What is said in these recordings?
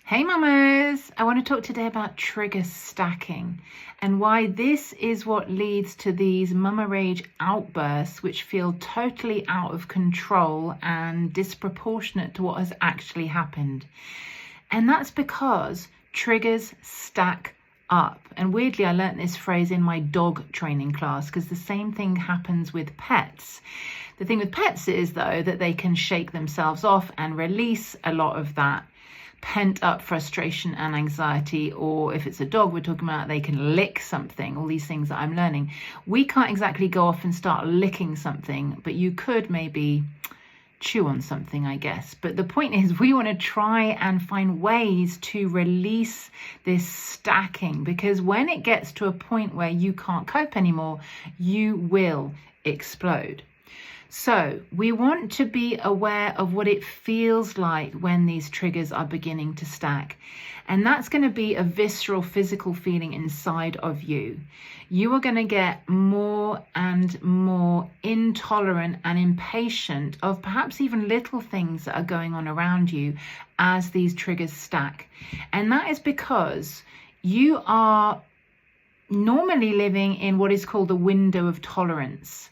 Hey mamas, I want to talk today about trigger stacking and why this is what leads to these mama rage outbursts which feel totally out of control and disproportionate to what has actually happened. And that's because triggers stack up. And weirdly, I learnt this phrase in my dog training class because the same thing happens with pets. The thing with pets is though that they can shake themselves off and release a lot of that pent up frustration and anxiety, or if it's a dog we're talking about, they can lick something. All these things that I'm learning, we can't exactly go off and start licking something, but you could maybe chew on something, I guess. But the point is, we want to try and find ways to release this stacking, because when it gets to a point where you can't cope anymore, you will explode. So we want to be aware of what it feels like when these triggers are beginning to stack. And that's going to be a visceral physical feeling inside of you. You are going to get more and more intolerant and impatient of perhaps even little things that are going on around you as these triggers stack. And that is because you are normally living in what is called the window of tolerance.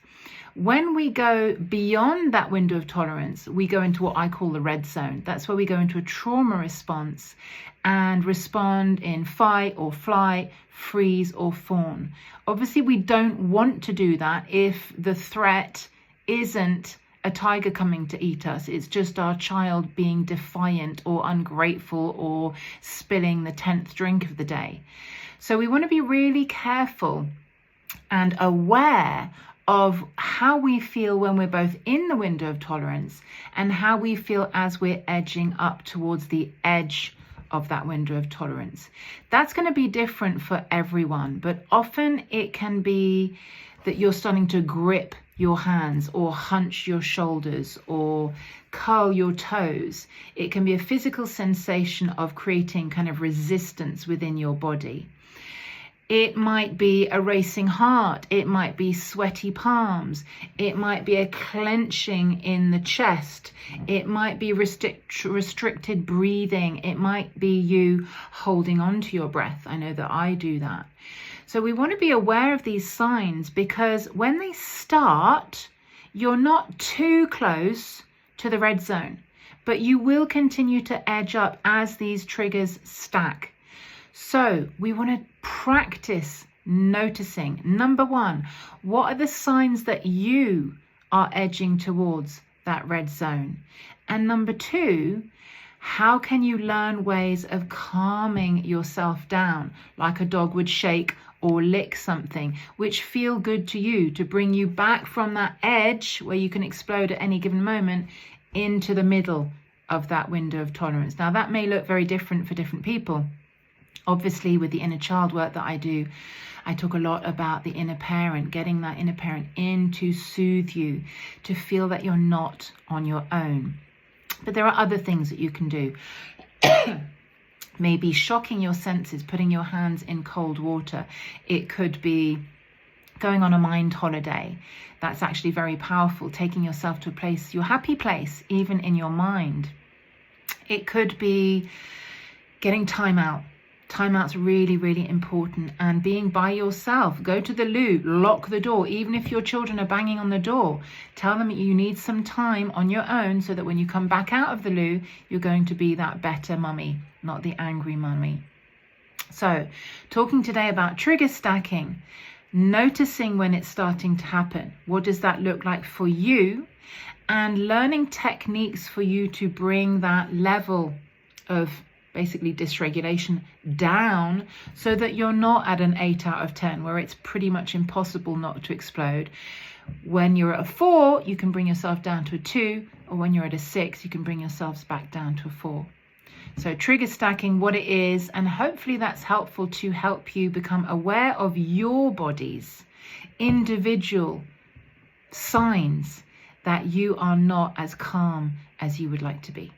When we go beyond that window of tolerance, we go into what I call the red zone. That's where we go into a trauma response and respond in fight or flight, freeze or fawn. Obviously, we don't want to do that if the threat isn't a tiger coming to eat us. It's just our child being defiant or ungrateful or spilling the 10th drink of the day. So we want to be really careful and aware of how we feel when we're both in the window of tolerance and how we feel as we're edging up towards the edge of that window of tolerance. That's going to be different for everyone, but often it can be that you're starting to grip your hands or hunch your shoulders or curl your toes. It can be a physical sensation of creating kind of resistance within your body. It might be a racing heart, it might be sweaty palms, it might be a clenching in the chest, it might be restricted breathing, it might be you holding on to your breath. I know that I do that. So we want to be aware of these signs, because when they start, you're not too close to the red zone, but you will continue to edge up as these triggers stack. So we want to practice noticing. Number one, what are the signs that you are edging towards that red zone? And number two, how can you learn ways of calming yourself down, like a dog would shake or lick something, which feel good to you, to bring you back from that edge where you can explode at any given moment into the middle of that window of tolerance. Now, that may look very different for different people. Obviously, with the inner child work that I do, I talk a lot about the inner parent, getting that inner parent in to soothe you, to feel that you're not on your own. But there are other things that you can do. Maybe shocking your senses, putting your hands in cold water. It could be going on a mind holiday. That's actually very powerful, taking yourself to a place, your happy place, even in your mind. It could be getting time out. Time out's really, really important, and being by yourself. Go to the loo, lock the door. Even if your children are banging on the door, tell them you need some time on your own so that when you come back out of the loo, you're going to be that better mummy, not the angry mummy. So, talking today about trigger stacking, noticing when it's starting to happen. What does that look like for you? And learning techniques for you to bring that level of basically dysregulation down so that you're not at an 8 out of 10 where it's pretty much impossible not to explode. When you're at a 4, you can bring yourself down to a 2, or when you're at a 6, you can bring yourselves back down to a 4. So trigger stacking, what it is, and hopefully that's helpful to help you become aware of your body's individual signs that you are not as calm as you would like to be.